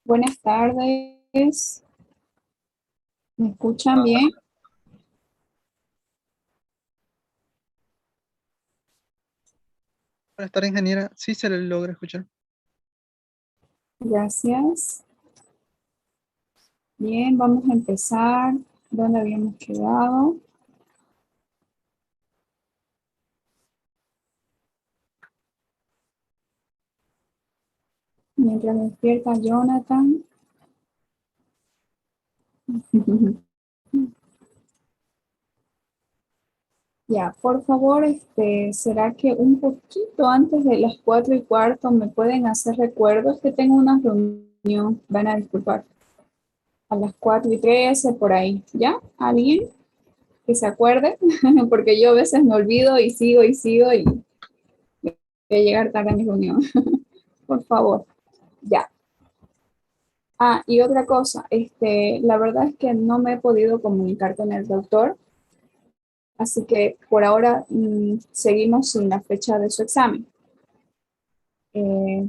Buenas tardes. ¿Me escuchan bien? Buenas tardes, ingeniera. Sí se le logra escuchar. Gracias. Bien, vamos a empezar. ¿Dónde habíamos quedado? Mientras despierta Jonathan. Ya, por favor, ¿será que un poquito antes de las 4:15 me pueden hacer recuerdos que tengo una reunión? Van a disculpar. A las 4:13 por ahí. ¿Ya? ¿Alguien que se acuerde? Porque yo a veces me olvido y sigo y voy a llegar tarde a mi reunión. Por favor. Ya. Ah, y otra cosa, la verdad es que no me he podido comunicar con el doctor, así que por ahora seguimos sin la fecha de su examen. Eh,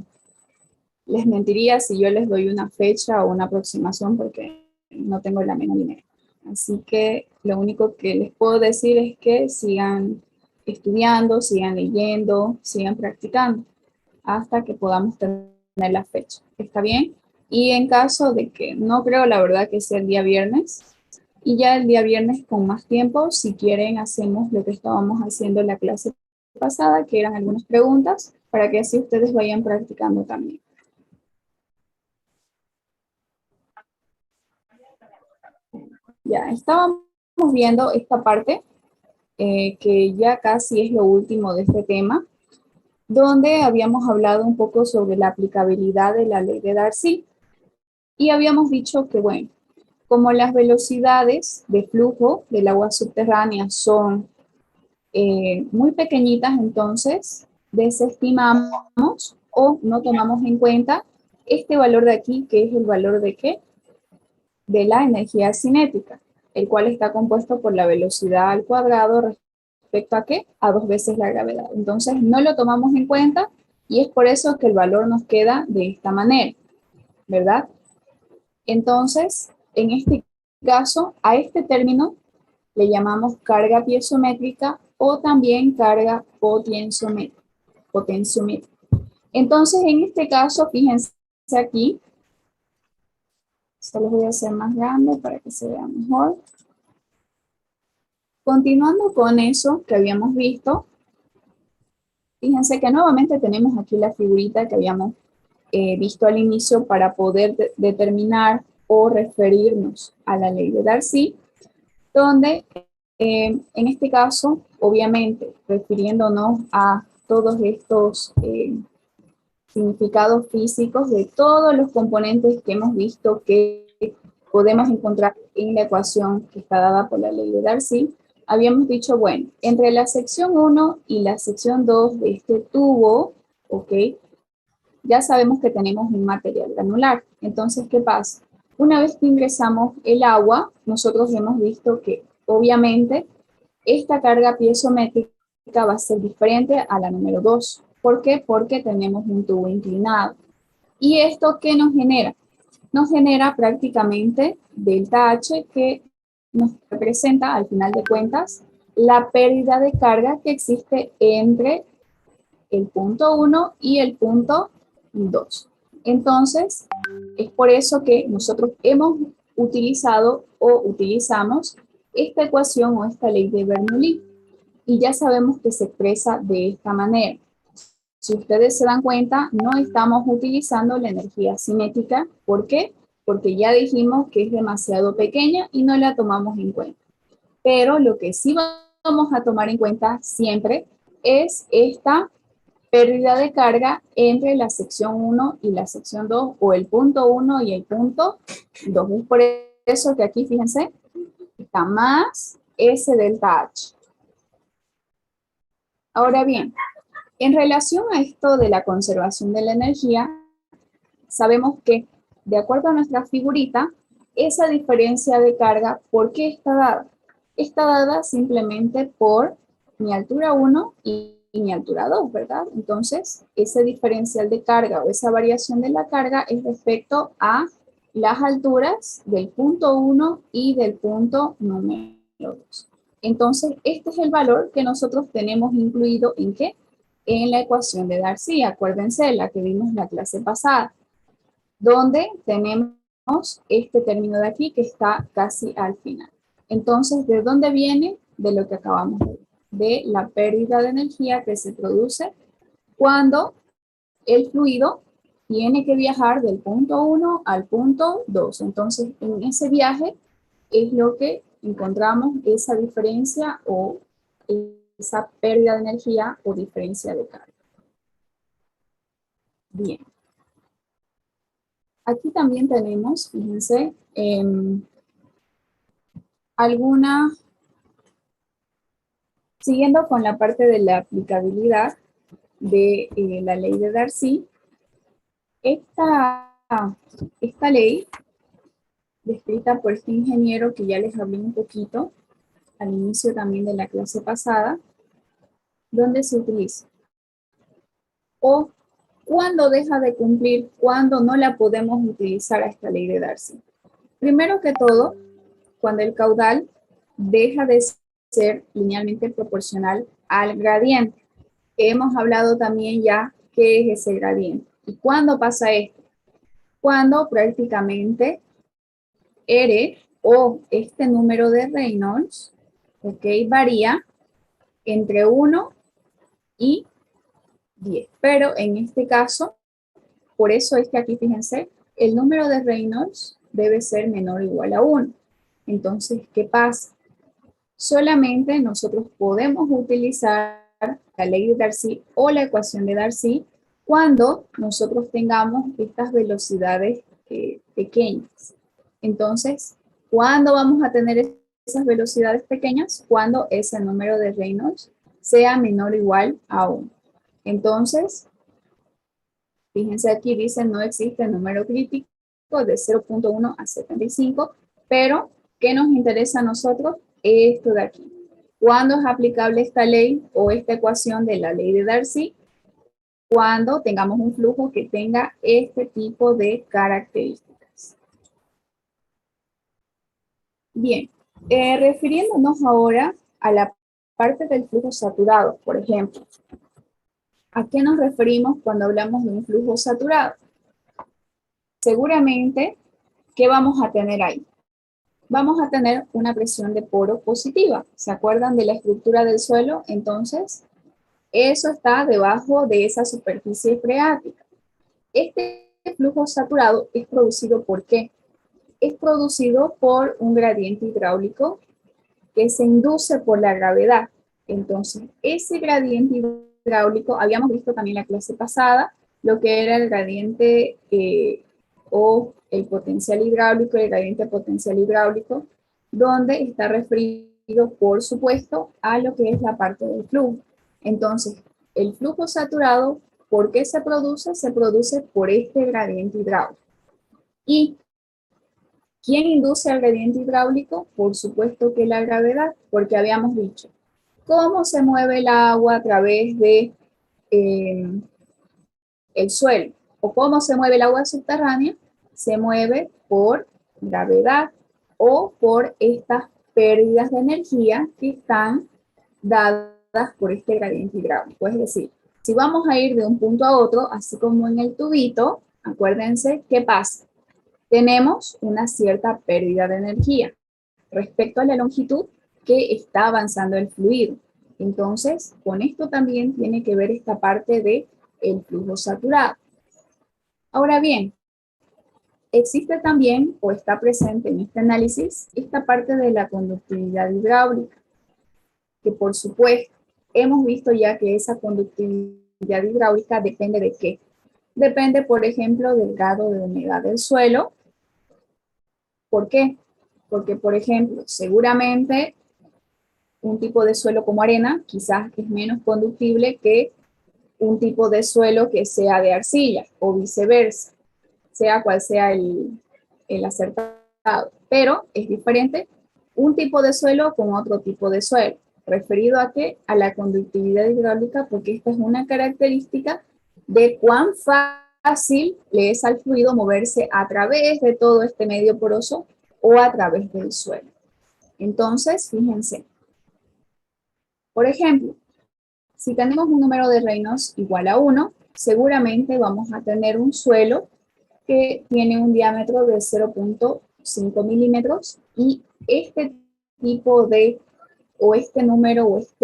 Les mentiría si yo les doy una fecha o una aproximación porque no tengo la menor idea. Así que lo único que les puedo decir es que sigan estudiando, sigan leyendo, sigan practicando hasta que podamos tener la fecha. ¿Está bien? Y en caso de que no creo, la verdad, que sea el día viernes, y ya el día viernes con más tiempo, si quieren, hacemos lo que estábamos haciendo en la clase pasada, que eran algunas preguntas, para que así ustedes vayan practicando también. Ya, estábamos viendo esta parte, que ya casi es lo último de este tema, donde habíamos hablado un poco sobre la aplicabilidad de la ley de Darcy, y habíamos dicho que, bueno, como las velocidades de flujo del agua subterránea son muy pequeñitas, entonces desestimamos o no tomamos en cuenta este valor de aquí, que es el valor de qué? De la energía cinética, el cual está compuesto por la velocidad al cuadrado respecto a qué? A 2 veces la gravedad. Entonces no lo tomamos en cuenta y es por eso que el valor nos queda de esta manera, ¿verdad? Entonces, en este caso, a este término le llamamos carga piezométrica o también carga potenciométrica. Entonces, en este caso, fíjense aquí, se los voy a hacer más grande para que se vea mejor. Continuando con eso que habíamos visto, fíjense que nuevamente tenemos aquí la figurita que habíamos visto al inicio para poder determinar o referirnos a la ley de Darcy, donde en este caso, obviamente, refiriéndonos a todos estos significados físicos de todos los componentes que hemos visto que podemos encontrar en la ecuación que está dada por la ley de Darcy, habíamos dicho, bueno, entre la sección 1 y la sección 2 de este tubo, ¿ok? Ya sabemos que tenemos un material granular. Entonces, ¿qué pasa? Una vez que ingresamos el agua, nosotros hemos visto que obviamente esta carga piezométrica va a ser diferente a la número 2. ¿Por qué? Porque tenemos un tubo inclinado. ¿Y esto qué nos genera? Nos genera prácticamente delta H, que nos representa al final de cuentas la pérdida de carga que existe entre el punto 1 y el punto 2. Entonces, es por eso que nosotros hemos utilizado o utilizamos esta ecuación o esta ley de Bernoulli y ya sabemos que se expresa de esta manera. Si ustedes se dan cuenta, no estamos utilizando la energía cinética. ¿Por qué? Porque ya dijimos que es demasiado pequeña y no la tomamos en cuenta. Pero lo que sí vamos a tomar en cuenta siempre es esta pérdida de carga entre la sección 1 y la sección 2 o el punto 1 y el punto 2. Es por eso que aquí, fíjense, está más S delta H. Ahora bien, en relación a esto de la conservación de la energía, sabemos que, de acuerdo a nuestra figurita, esa diferencia de carga, ¿por qué está dada? Está dada simplemente por mi altura 1 y y mi altura 2, ¿verdad? Entonces, ese diferencial de carga o esa variación de la carga es respecto a las alturas del punto 1 y del punto número 2. Entonces, este es el valor que nosotros tenemos incluido ¿en qué? En la ecuación de Darcy. Acuérdense, la que vimos la clase pasada, donde tenemos este término de aquí que está casi al final. Entonces, ¿de dónde viene? De lo que acabamos de ver, de la pérdida de energía que se produce cuando el fluido tiene que viajar del punto 1 al punto 2. Entonces, en ese viaje es lo que encontramos esa diferencia o esa pérdida de energía o diferencia de carga. Bien. Aquí también tenemos, fíjense, siguiendo con la parte de la aplicabilidad de la ley de Darcy, esta ley, descrita por este ingeniero que ya les hablé un poquito al inicio también de la clase pasada, donde se utiliza o cuando deja de cumplir, cuando no la podemos utilizar a esta ley de Darcy. Primero que todo, cuando el caudal deja de ser linealmente proporcional al gradiente. Hemos hablado también ya qué es ese gradiente. ¿Y cuándo pasa esto? Cuando prácticamente R o este número de Reynolds, ok, varía entre 1 y 10. Pero en este caso, por eso es que aquí, fíjense, el número de Reynolds debe ser menor o igual a 1. Entonces, ¿qué pasa? Solamente nosotros podemos utilizar la ley de Darcy o la ecuación de Darcy cuando nosotros tengamos estas velocidades pequeñas. Entonces, ¿cuándo vamos a tener esas velocidades pequeñas? Cuando ese número de Reynolds sea menor o igual a 1. Entonces, fíjense aquí, dice no existe número crítico de 0.1 a 75, pero ¿qué nos interesa a nosotros? Esto de aquí. ¿Cuándo es aplicable esta ley o esta ecuación de la ley de Darcy? Cuando tengamos un flujo que tenga este tipo de características. Bien, refiriéndonos ahora a la parte del flujo saturado, por ejemplo. ¿A qué nos referimos cuando hablamos de un flujo saturado? Seguramente, ¿qué vamos a tener ahí? Vamos a tener una presión de poro positiva. ¿Se acuerdan de la estructura del suelo? Entonces, eso está debajo de esa superficie freática. Este flujo saturado es producido ¿por qué? Es producido por un gradiente hidráulico que se induce por la gravedad. Entonces, ese gradiente hidráulico, habíamos visto también en la clase pasada, lo que era el gradiente o el potencial hidráulico, el gradiente potencial hidráulico, donde está referido, por supuesto, a lo que es la parte del flujo. Entonces, el flujo saturado, ¿por qué se produce? Se produce por este gradiente hidráulico. ¿Y quién induce al gradiente hidráulico? Por supuesto que la gravedad, porque habíamos dicho, ¿cómo se mueve el agua a través de el suelo? ¿O cómo se mueve el agua subterránea? Se mueve por gravedad o por estas pérdidas de energía que están dadas por este gradiente hidráulico. Es decir, si vamos a ir de un punto a otro, así como en el tubito, acuérdense, ¿qué pasa? Tenemos una cierta pérdida de energía respecto a la longitud que está avanzando el fluido. Entonces, con esto también tiene que ver esta parte de el flujo saturado. Ahora bien, existe también o está presente en este análisis esta parte de la conductividad hidráulica, que por supuesto hemos visto ya que esa conductividad hidráulica depende de qué. Depende, por ejemplo, del grado de humedad del suelo. ¿Por qué? Porque, por ejemplo, seguramente un tipo de suelo como arena quizás es menos conductible que un tipo de suelo que sea de arcilla o viceversa, sea cual sea el acertado. Pero es diferente un tipo de suelo con otro tipo de suelo. ¿Referido a qué? A la conductividad hidráulica, porque esta es una característica de cuán fácil le es al fluido moverse a través de todo este medio poroso o a través del suelo. Entonces, fíjense. Por ejemplo, si tenemos un número de Reynolds igual a 1, seguramente vamos a tener un suelo que tiene un diámetro de 0.5 milímetros y este tipo de, o este número, o esta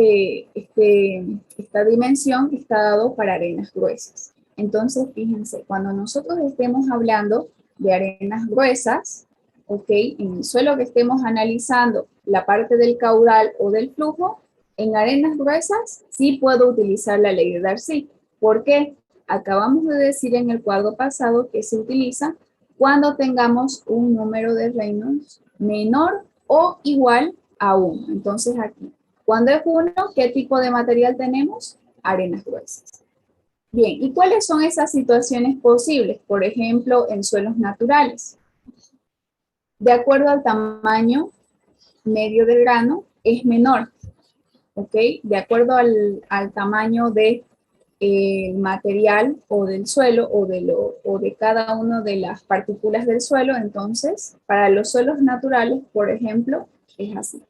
dimensión está dado para arenas gruesas. Entonces, fíjense, cuando nosotros estemos hablando de arenas gruesas, ¿ok? En el suelo que estemos analizando la parte del caudal o del flujo, en arenas gruesas sí puedo utilizar la ley de Darcy. ¿Por qué? Acabamos de decir en el cuadro pasado que se utiliza cuando tengamos un número de Reynolds menor o igual a 1. Entonces aquí, cuando es 1, ¿qué tipo de material tenemos? Arenas gruesas. Bien, ¿y cuáles son esas situaciones posibles? Por ejemplo, en suelos naturales. De acuerdo al tamaño medio del grano, es menor. ¿Ok? De acuerdo al tamaño de material o del suelo o de cada una de las partículas del suelo, entonces, para los suelos naturales, por ejemplo, es así.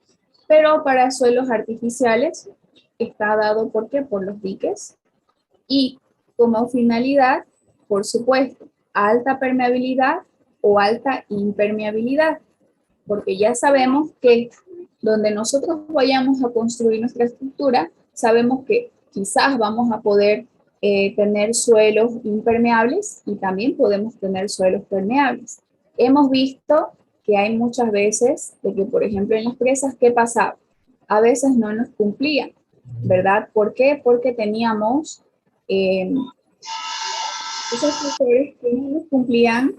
Pero para suelos artificiales está dado, ¿por qué? Por los diques. Y como finalidad, por supuesto, alta permeabilidad o alta impermeabilidad, porque ya sabemos que donde nosotros vayamos a construir nuestra estructura, sabemos que quizás vamos a poder tener suelos impermeables y también podemos tener suelos permeables. Hemos visto que hay muchas veces de que, por ejemplo, en las presas, ¿qué pasaba? A veces no nos cumplían, ¿verdad? ¿Por qué? Porque teníamos esos factores que no nos cumplían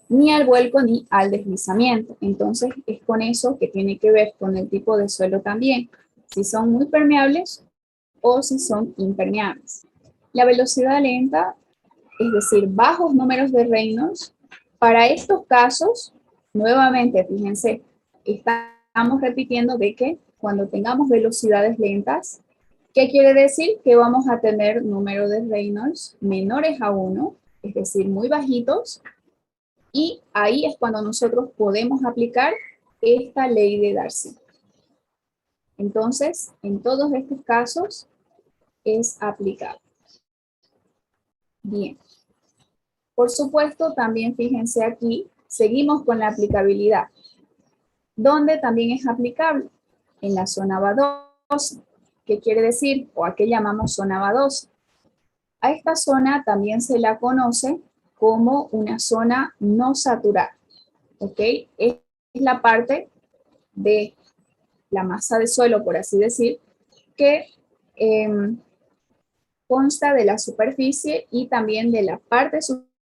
ni al vuelco ni al deslizamiento. Entonces es con eso que tiene que ver con el tipo de suelo también, si son muy permeables o si son impermeables. La velocidad lenta, es decir, bajos números de Reynolds, para estos casos, nuevamente, fíjense, estamos repitiendo de que cuando tengamos velocidades lentas, ¿qué quiere decir? Que vamos a tener números de Reynolds menores a 1, es decir, muy bajitos, y ahí es cuando nosotros podemos aplicar esta ley de Darcy. Entonces, en todos estos casos es aplicable. Bien. Por supuesto, también fíjense aquí, seguimos con la aplicabilidad. ¿Dónde también es aplicable? En la zona badosa. ¿Qué quiere decir? O a qué llamamos zona badosa. A esta zona también se la conoce como una zona no saturada. ¿Ok? Es la parte de la masa de suelo, por así decir, que consta de la superficie y también de la parte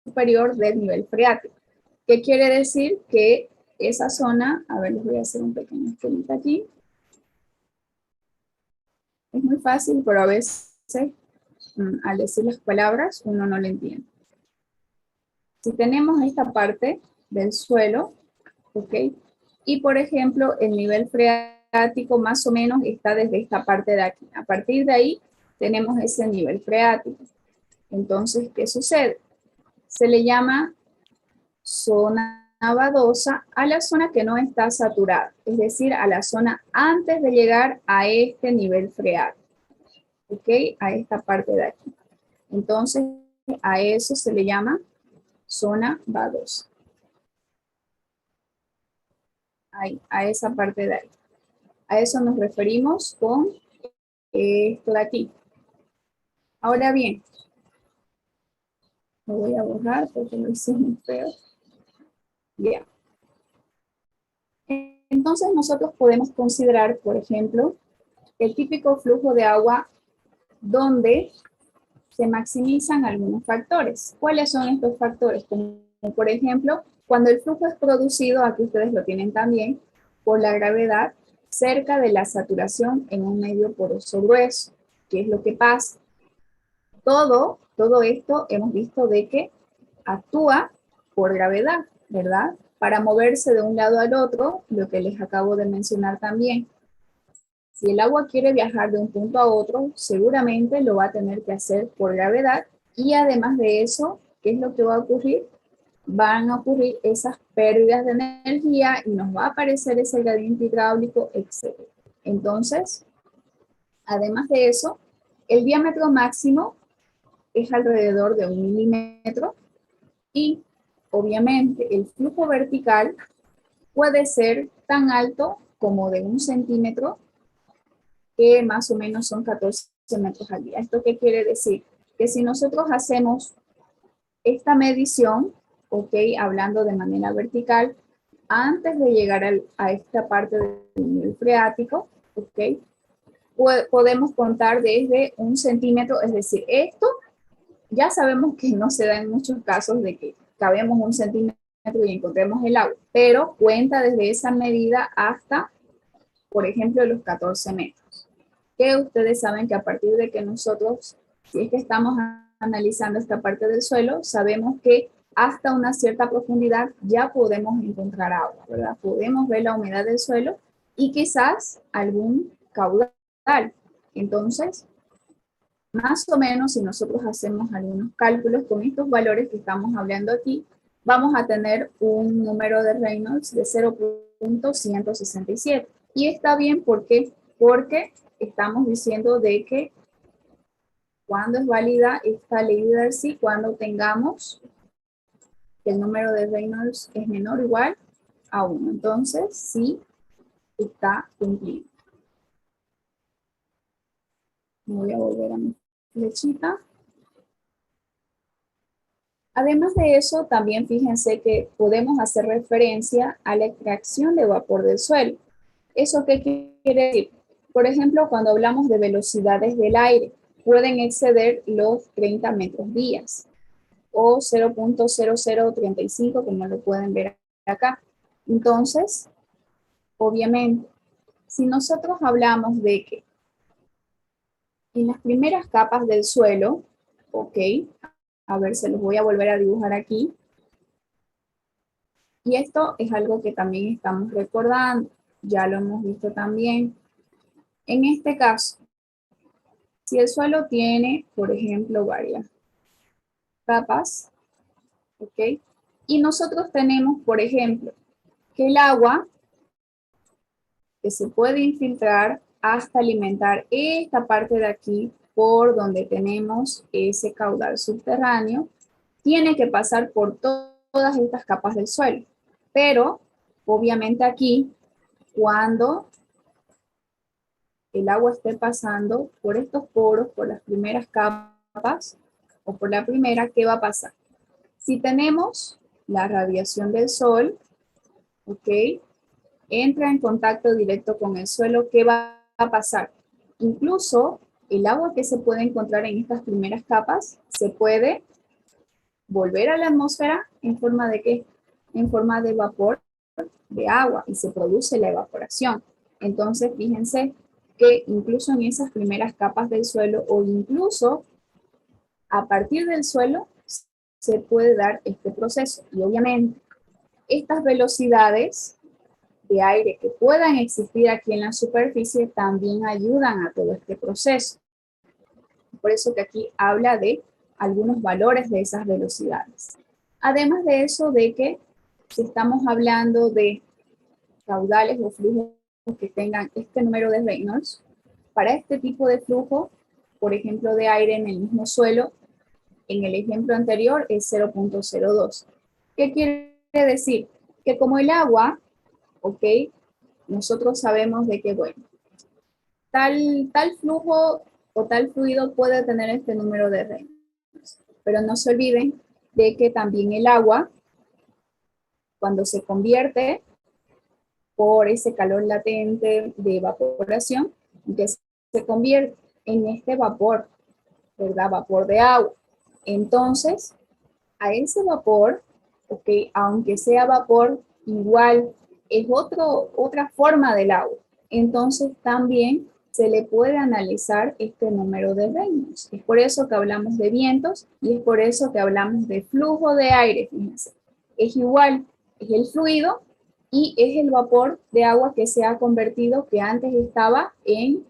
superior del nivel freático. ¿Qué quiere decir? Que esa zona, a ver, les voy a hacer un pequeño esquemita aquí. Es muy fácil, pero a veces al decir las palabras uno no lo entiende. Si tenemos esta parte del suelo, ¿ok? Y por ejemplo, el nivel freático más o menos está desde esta parte de aquí. A partir de ahí tenemos ese nivel freático. Entonces, ¿qué sucede? Se le llama zona badosa a la zona que no está saturada, es decir, a la zona antes de llegar a este nivel freático, ¿ok? A esta parte de aquí. Entonces, a eso se le llama zona badosa. Ahí, a esa parte de ahí. A eso nos referimos con esto de aquí. Ahora bien, lo voy a borrar porque lo hice muy feo. Bien. Entonces nosotros podemos considerar, por ejemplo, el típico flujo de agua donde se maximizan algunos factores. ¿Cuáles son estos factores? Como por ejemplo, cuando el flujo es producido, aquí ustedes lo tienen también, por la gravedad cerca de la saturación en un medio poroso grueso. ¿Qué es lo que pasa? Todo esto hemos visto de que actúa por gravedad, ¿verdad? Para moverse de un lado al otro, lo que les acabo de mencionar también. Si el agua quiere viajar de un punto a otro, seguramente lo va a tener que hacer por gravedad y además de eso, ¿qué es lo que va a ocurrir? Van a ocurrir esas pérdidas de energía y nos va a aparecer ese gradiente hidráulico, etc. Entonces, además de eso, el diámetro máximo es alrededor de 1 milímetro y obviamente el flujo vertical puede ser tan alto como de 1 centímetro, que más o menos son 14 metros al día. ¿Esto qué quiere decir? Que si nosotros hacemos esta medición, ok, hablando de manera vertical, antes de llegar a esta parte del nivel freático, ok, podemos contar desde 1 centímetro, es decir, esto ya sabemos que no se da en muchos casos de que cabemos 1 centímetro y encontremos el agua, pero cuenta desde esa medida hasta, por ejemplo, los 14 metros. Que ustedes saben que a partir de que nosotros, si es que estamos analizando esta parte del suelo, sabemos que hasta una cierta profundidad ya podemos encontrar agua, ¿verdad? Podemos ver la humedad del suelo y quizás algún caudal. Entonces, más o menos, si nosotros hacemos algunos cálculos con estos valores que estamos hablando aquí, vamos a tener un número de Reynolds de 0.167. Y está bien, ¿por qué? Porque estamos diciendo de que cuando es válida esta ley de Darcy, cuando tengamos que el número de Reynolds es menor o igual a 1. Entonces, sí está cumplido. Voy a volver a mi flechita. Además de eso, también fíjense que podemos hacer referencia a la extracción de vapor del suelo. ¿Eso qué quiere decir? Por ejemplo, cuando hablamos de velocidades del aire, pueden exceder los 30 metros días o 0.0035, como lo pueden ver acá. Entonces, obviamente, si nosotros hablamos de que en las primeras capas del suelo, ok, a ver, se los voy a volver a dibujar aquí. Y esto es algo que también estamos recordando, ya lo hemos visto también. En este caso, si el suelo tiene, por ejemplo, varias capas, ¿ok? Y nosotros tenemos, por ejemplo, que el agua que se puede infiltrar hasta alimentar esta parte de aquí por donde tenemos ese caudal subterráneo, tiene que pasar por todas estas capas del suelo. Pero, obviamente aquí, cuando el agua esté pasando por estos poros, por las primeras capas, o por la primera, ¿qué va a pasar? Si tenemos la radiación del sol, ¿ok? Entra en contacto directo con el suelo, ¿qué va a pasar? Incluso el agua que se puede encontrar en estas primeras capas se puede volver a la atmósfera en forma de ¿qué? En forma de vapor de agua y se produce la evaporación. Entonces, fíjense que incluso en esas primeras capas del suelo o incluso a partir del suelo se puede dar este proceso. Y obviamente, estas velocidades de aire que puedan existir aquí en la superficie también ayudan a todo este proceso. Por eso que aquí habla de algunos valores de esas velocidades. Además de eso, de que si estamos hablando de caudales o flujos que tengan este número de Reynolds, para este tipo de flujo, por ejemplo, de aire en el mismo suelo, en el ejemplo anterior es 0.02. ¿Qué quiere decir? Que como el agua, ok, nosotros sabemos de que, bueno, tal flujo o tal fluido puede tener este número de Reynolds. Pero no se olviden de que también el agua, cuando se convierte por ese calor latente de evaporación, que se convierte en este vapor, ¿verdad? Vapor de agua. Entonces, a ese vapor, ok, aunque sea vapor, igual es otra forma del agua. Entonces, también se le puede analizar este número de Reynolds. Es por eso que hablamos de vientos y es por eso que hablamos de flujo de aire, fíjense. Es igual, es el fluido, y es el vapor de agua que se ha convertido, que antes estaba en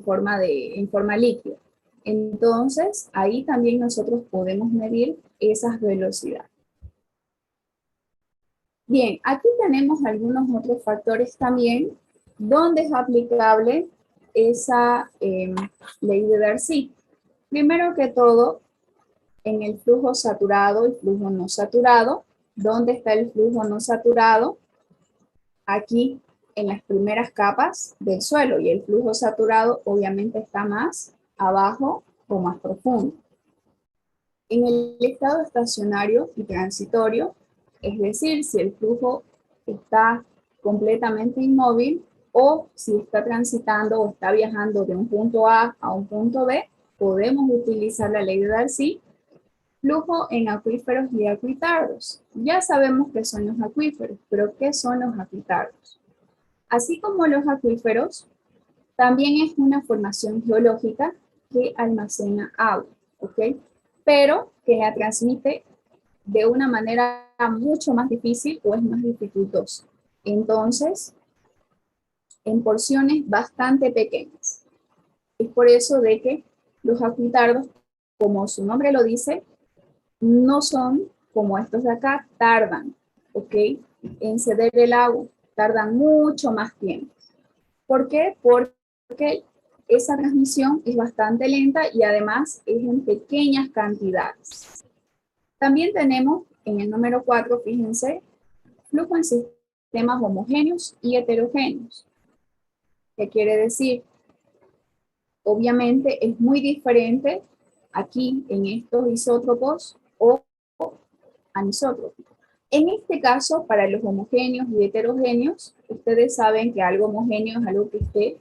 forma líquida. Entonces, ahí también nosotros podemos medir esas velocidades. Bien, aquí tenemos algunos otros factores también donde es aplicable esa ley de Darcy. Primero que todo, en el flujo saturado y flujo no saturado. ¿Dónde está el flujo no saturado? Aquí en las primeras capas del suelo, y el flujo saturado obviamente está más abajo o más profundo. En el estado estacionario y transitorio, es decir, si el flujo está completamente inmóvil o si está transitando o está viajando de un punto A a un punto B, podemos utilizar la ley de Darcy. Flujo en acuíferos y acuitardos. Ya sabemos qué son los acuíferos, pero ¿qué son los acuitardos? Así como los acuíferos, también es una formación geológica que almacena agua, ¿ok? Pero que la transmite de una manera mucho más difícil o es más dificultosa. Entonces, en porciones bastante pequeñas. Es por eso de que los acuitardos, como su nombre lo dice, no son como estos de acá, tardan, ¿ok? En ceder el agua, tardan mucho más tiempo. ¿Por qué? Porque esa transmisión es bastante lenta y además es en pequeñas cantidades. También tenemos en el número 4, fíjense, flujo en sistemas homogéneos y heterogéneos. ¿Qué quiere decir? Obviamente es muy diferente aquí en estos isótropos o anisótropos. En este caso, para los homogéneos y heterogéneos, ustedes saben que algo homogéneo es algo que esté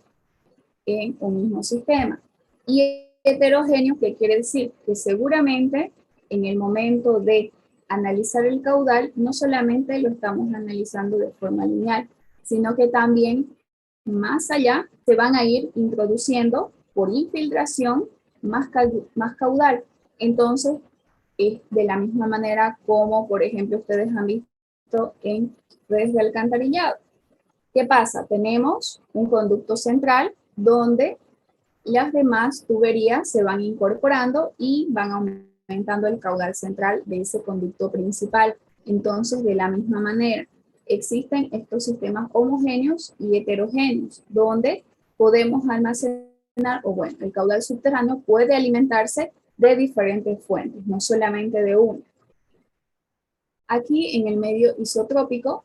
en un mismo sistema. Y heterogéneo, ¿qué quiere decir? Que seguramente en el momento de analizar el caudal, no solamente lo estamos analizando de forma lineal, sino que también más allá se van a ir introduciendo por infiltración más caudal. Entonces, es de la misma manera como, por ejemplo, ustedes han visto en redes de alcantarillado. ¿Qué pasa? Tenemos un conducto central donde las demás tuberías se van incorporando y van aumentando el caudal central de ese conducto principal. Entonces, de la misma manera, existen estos sistemas homogéneos y heterogéneos, donde podemos almacenar, o bueno, el caudal subterráneo puede alimentarse de diferentes fuentes, no solamente de una. Aquí en el medio isotrópico,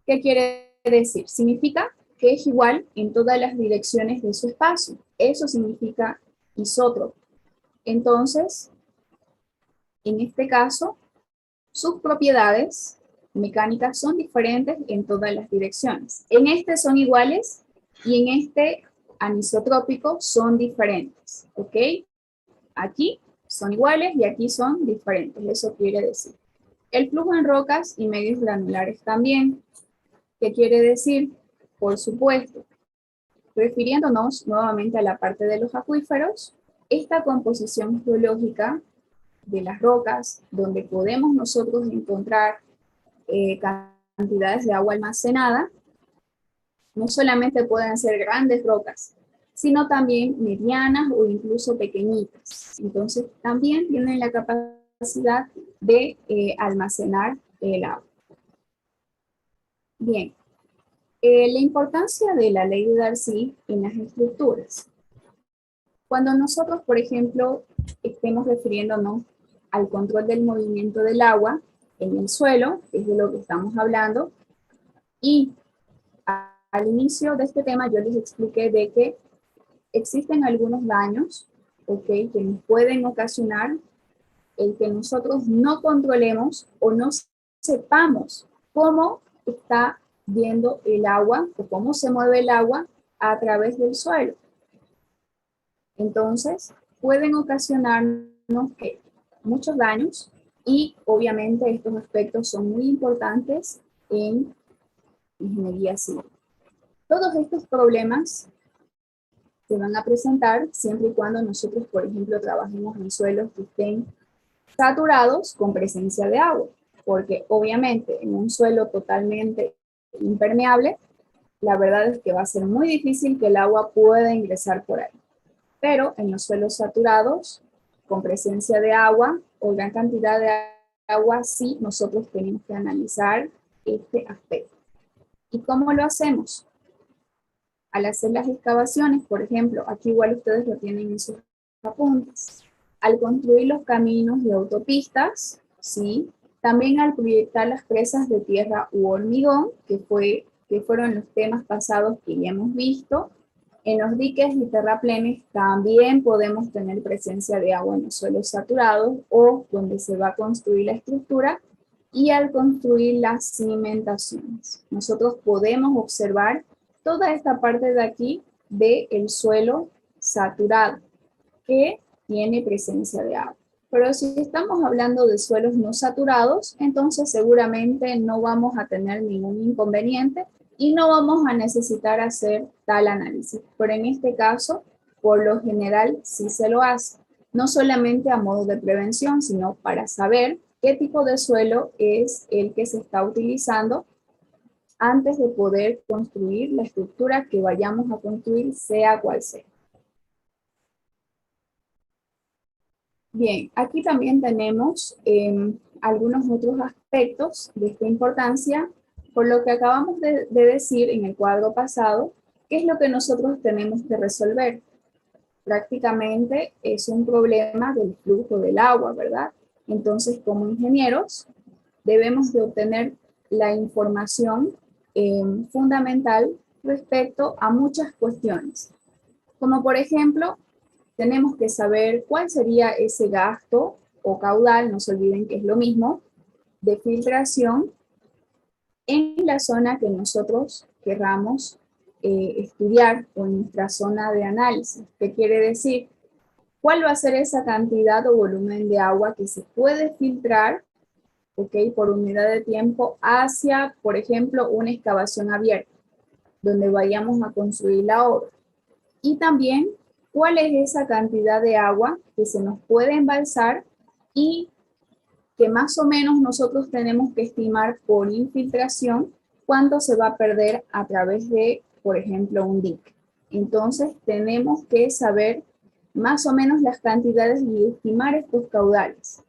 ¿qué quiere decir? Significa que es igual en todas las direcciones de su espacio. Eso significa isótropo. Entonces, en este caso, sus propiedades mecánicas son diferentes en todas las direcciones. En este son iguales y en este anisotrópico son diferentes, ¿ok? Aquí son iguales y aquí son diferentes, eso quiere decir. El flujo en rocas y medios granulares también. ¿Qué quiere decir? Por supuesto, refiriéndonos nuevamente a la parte de los acuíferos, esta composición geológica de las rocas, donde podemos nosotros encontrar cantidades de agua almacenada, no solamente pueden ser grandes rocas, sino también medianas o incluso pequeñitas. Entonces, también tienen la capacidad de almacenar el agua. Bien, la importancia de la ley de Darcy en las estructuras. Cuando nosotros, por ejemplo, estemos refiriéndonos al control del movimiento del agua en el suelo, que es de lo que estamos hablando, y al inicio de este tema yo les expliqué de que existen algunos daños, ¿ok?, que nos pueden ocasionar el que nosotros no controlemos o no sepamos cómo está yendo el agua o cómo se mueve el agua a través del suelo. Entonces, pueden ocasionarnos muchos daños y obviamente estos aspectos son muy importantes en ingeniería civil. Todos estos problemas se van a presentar siempre y cuando nosotros, por ejemplo, trabajemos en suelos que estén saturados con presencia de agua, porque obviamente en un suelo totalmente impermeable, la verdad es que va a ser muy difícil que el agua pueda ingresar por ahí. Pero en los suelos saturados, con presencia de agua o gran cantidad de agua, sí nosotros tenemos que analizar este aspecto. ¿Y cómo lo hacemos? Al hacer las excavaciones, por ejemplo, aquí igual ustedes lo tienen en sus apuntes. Al construir los caminos y autopistas, ¿sí? También al proyectar las presas de tierra u hormigón, que fueron los temas pasados que ya hemos visto. En los diques y terraplenes también podemos tener presencia de agua en los suelos saturados o donde se va a construir la estructura, y al construir las cimentaciones. Nosotros podemos observar toda esta parte de aquí del suelo saturado que tiene presencia de agua. Pero si estamos hablando de suelos no saturados, entonces seguramente no vamos a tener ningún inconveniente y no vamos a necesitar hacer tal análisis. Pero en este caso, por lo general, sí se lo hace. No solamente a modo de prevención, sino para saber qué tipo de suelo es el que se está utilizando antes de poder construir la estructura que vayamos a construir, sea cual sea. Bien, aquí también tenemos algunos otros aspectos de esta importancia, por lo que acabamos de decir en el cuadro pasado, qué es lo que nosotros tenemos que resolver. Prácticamente es un problema del flujo del agua, ¿verdad? Entonces, como ingenieros, debemos de obtener la información fundamental respecto a muchas cuestiones, como por ejemplo, tenemos que saber cuál sería ese gasto o caudal, no se olviden que es lo mismo, de filtración en la zona que nosotros querramos estudiar o en nuestra zona de análisis. ¿Qué quiere decir? ¿Cuál va a ser esa cantidad o volumen de agua que se puede filtrar, por unidad de tiempo hacia, por ejemplo, una excavación abierta, donde vayamos a construir la obra? Y también, ¿cuál es esa cantidad de agua que se nos puede embalsar y que más o menos nosotros tenemos que estimar por infiltración cuánto se va a perder a través de, por ejemplo, un dique? Entonces, tenemos que saber más o menos las cantidades y estimar estos caudales.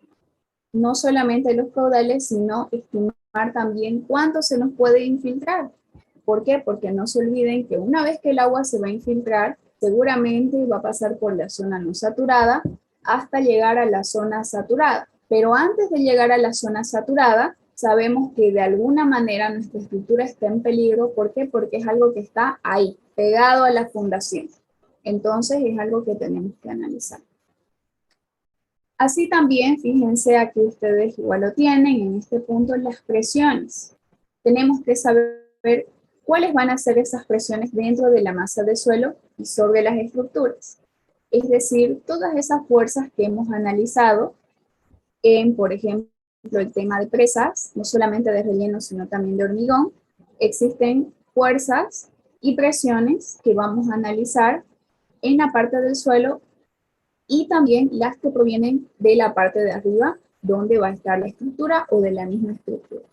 No solamente los caudales, sino estimar también cuánto se nos puede infiltrar. ¿Por qué? Porque no se olviden que una vez que el agua se va a infiltrar, seguramente va a pasar por la zona no saturada hasta llegar a la zona saturada. Pero antes de llegar a la zona saturada, sabemos que de alguna manera nuestra estructura está en peligro. ¿Por qué? Porque es algo que está ahí, pegado a la fundación. Entonces es algo que tenemos que analizar. Así también, fíjense, aquí ustedes igual lo tienen, en este punto las presiones. Tenemos que saber cuáles van a ser esas presiones dentro de la masa de suelo y sobre las estructuras. Es decir, todas esas fuerzas que hemos analizado en, por ejemplo, el tema de presas, no solamente de relleno, sino también de hormigón, existen fuerzas y presiones que vamos a analizar en la parte del suelo y también las que provienen de la parte de arriba, donde va a estar la estructura o de la misma estructura.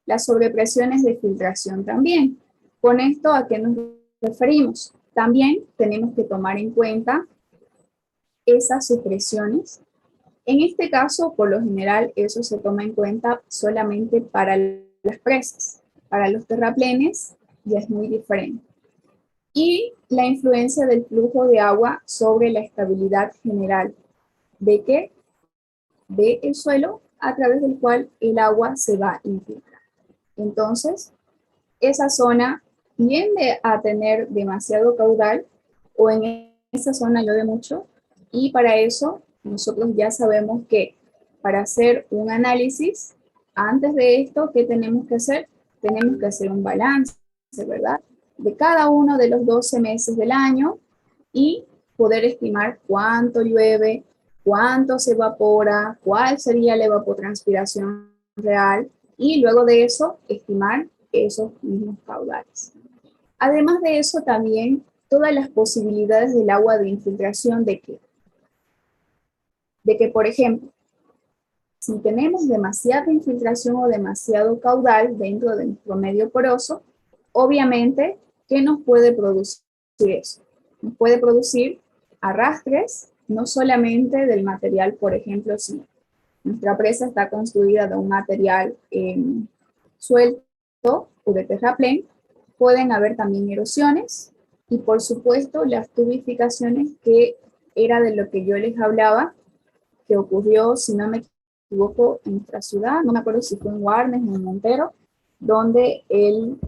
Las sobrepresiones de filtración también. ¿Con esto a qué nos referimos? También tenemos que tomar en cuenta esas supresiones. En este caso, por lo general, eso se toma en cuenta solamente para las presas. Para los terraplenes ya es muy diferente. Y la influencia del flujo de agua sobre la estabilidad general. ¿De qué? Del suelo a través del cual el agua se va a infiltrar. Entonces, esa zona tiende a tener demasiado caudal o en esa zona llueve mucho, y para eso nosotros ya sabemos que para hacer un análisis, antes de esto, ¿qué tenemos que hacer? Tenemos que hacer un balance, ¿verdad? De cada uno de los 12 meses del año y poder estimar cuánto llueve, cuánto se evapora, cuál sería la evapotranspiración real, y luego de eso estimar esos mismos caudales. Además de eso, también todas las posibilidades del agua de infiltración de que, por ejemplo, Si tenemos demasiada infiltración o demasiado caudal dentro de nuestro medio poroso, obviamente, ¿qué nos puede producir eso? Nos puede producir arrastres, no solamente del material, por ejemplo, si nuestra presa está construida de un material suelto o de terraplén, pueden haber también erosiones y por supuesto las tubificaciones, que era de lo que yo les hablaba, que ocurrió, si no me equivoco, en nuestra ciudad, no me acuerdo si fue en Warnes o en Montero, donde el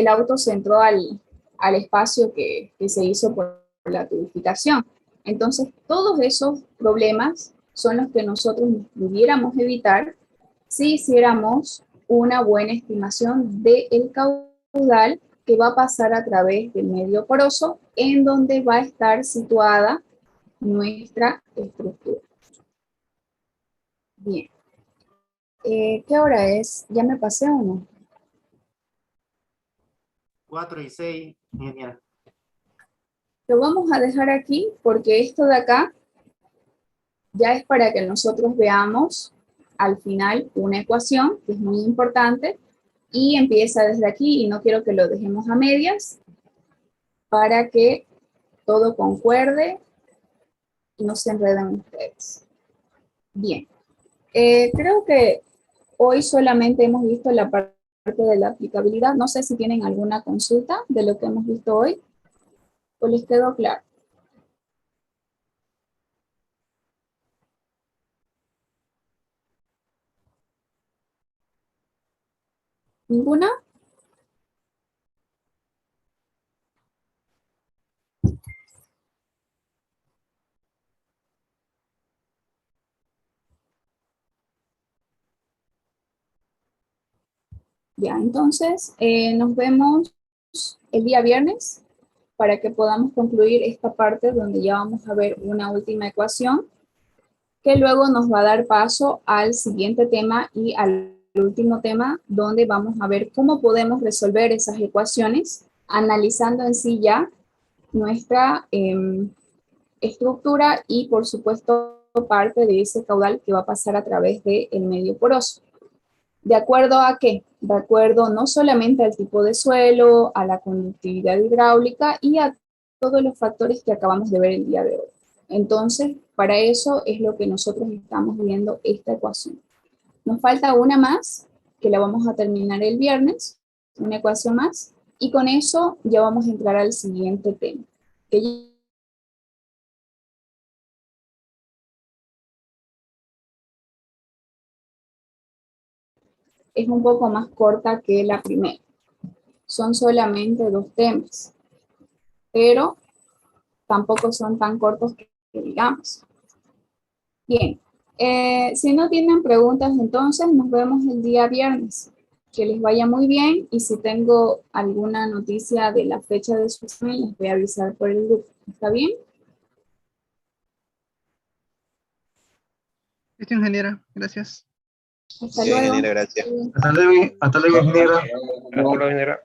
auto se entró al espacio que se hizo por la tubificación. Entonces, todos esos problemas son los que nosotros pudiéramos evitar si hiciéramos una buena estimación del caudal que va a pasar a través del medio poroso, en donde va a estar situada nuestra estructura. Bien. ¿Qué hora es? ¿Ya me pasé o no? 4:06, ingeniera. Lo vamos a dejar aquí porque esto de acá ya es para que nosotros veamos al final una ecuación que es muy importante y empieza desde aquí y no quiero que lo dejemos a medias para que todo concuerde y no se enreden ustedes. Bien, creo que hoy solamente hemos visto la parte de la aplicabilidad. No sé si tienen alguna consulta de lo que hemos visto hoy o les quedó claro. ¿Ninguna? Ya, entonces nos vemos el día viernes para que podamos concluir esta parte donde ya vamos a ver una última ecuación que luego nos va a dar paso al siguiente tema y al último tema, donde vamos a ver cómo podemos resolver esas ecuaciones analizando en sí ya nuestra estructura y por supuesto parte de ese caudal que va a pasar a través del medio poroso. ¿De acuerdo a qué? De acuerdo no solamente al tipo de suelo, a la conductividad hidráulica y a todos los factores que acabamos de ver el día de hoy. Entonces, para eso es lo que nosotros estamos viendo esta ecuación. Nos falta una más, que la vamos a terminar el viernes, una ecuación más, y con eso ya vamos a entrar al siguiente tema, que es un poco más corta que la primera. Son solamente 2 temas, pero tampoco son tan cortos que digamos. Bien, si no tienen preguntas, entonces nos vemos el día viernes. Que les vaya muy bien y si tengo alguna noticia de la fecha de su examen, les voy a avisar por el grupo. ¿Está bien? Listo, ingeniera. Gracias. Hasta Sí, luego. ingeniera, gracias. Hasta luego, ingeniero. Hasta luego, ingeniera.